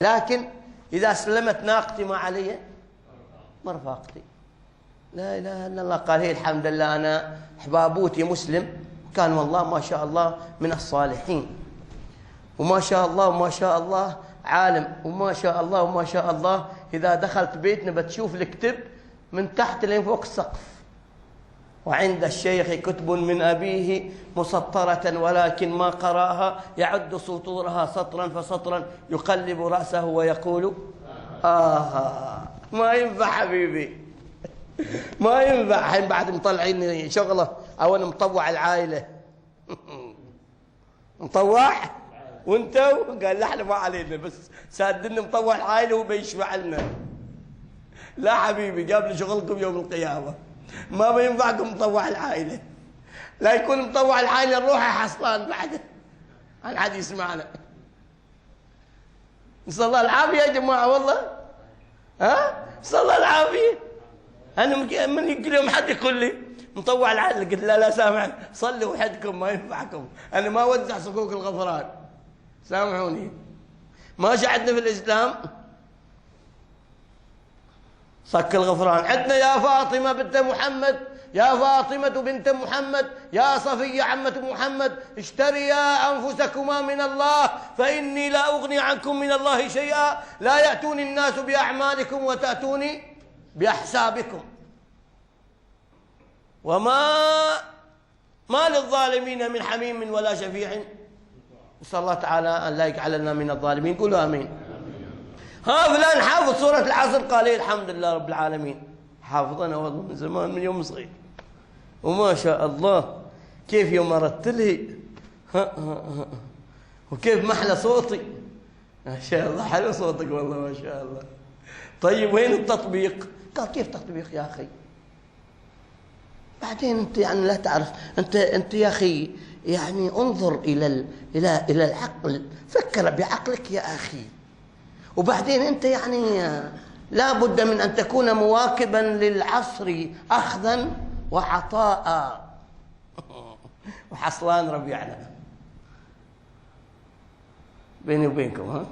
لكن إذا سلمت ناقتي ما علي مرفاقتي. لا إله إلا الله. قال هي الحمد لله أنا حبابوتي مسلم، كان والله ما شاء الله من الصالحين، وما شاء الله وما شاء الله عالم، وما شاء الله وما شاء الله إذا دخلت بيتنا بتشوف الكتب من تحت لين فوق السقف. وعند الشيخ كتب من أبيه مسطرة ولكن ما قرأها، يعد سطورها سطرا فسطرا، يقلب رأسه ويقول ما ينفع حبيبي، ما ينفع. الحين بعد مطلعين شغله أو أنا مطوع العائلة مطوع وانتو قال لا احنا ما علينا، بس سادنا مطوع العائلة وبيشفع لنا. لا حبيبي جاب لي شغلكم يوم القيامة، ما بينفعكم مطوع العائلة، لا يكون مطوع العائلة نروح حصلان بعده عن حد يسمعنا. نسأل الله العافية يا جماعة والله، نسأل الله العافية. أنا من كل يوم حد يقول لي مطوع العائلة، قلت لا سامحني صلوا وحدكم ما ينفعكم، أنا ما أوزع صكوك الغفران سامحوني. ماشي عندنا في الإسلام صك الغفران، عندنا يا فاطمة بنت محمد، يا فاطمة بنت محمد، يا صفية عمة محمد، اشتريا أنفسكما من الله فإني لا أغني عنكم من الله شيئا، لا يأتوني الناس بأعمالكم وتأتوني بأحسابكم، ما للظالمين من حميم ولا شفيع. نسأل الله تعالى أن لا يجعلنا من الظالمين. قولوا آمين. فلان حافظ سورة العصر، قال لي الحمد لله رب العالمين، حافظنا والله من زمان من يوم صغير، وما شاء الله كيف يوم أردت وكيف محلى صوتي، ما شاء الله حلو صوتك والله ما شاء الله. طيب وين التطبيق؟ قال كيف تطبيق يا أخي؟ بعدين أنت يعني لا تعرف، أنت يا أخي يعني انظر إلى العقل، فكر بعقلك يا أخي. وبعدين أنت يعني لا بد من أن تكون مواكبا للعصر أخذا وعطاء. وحصلان ربيعنا بيني وبينكم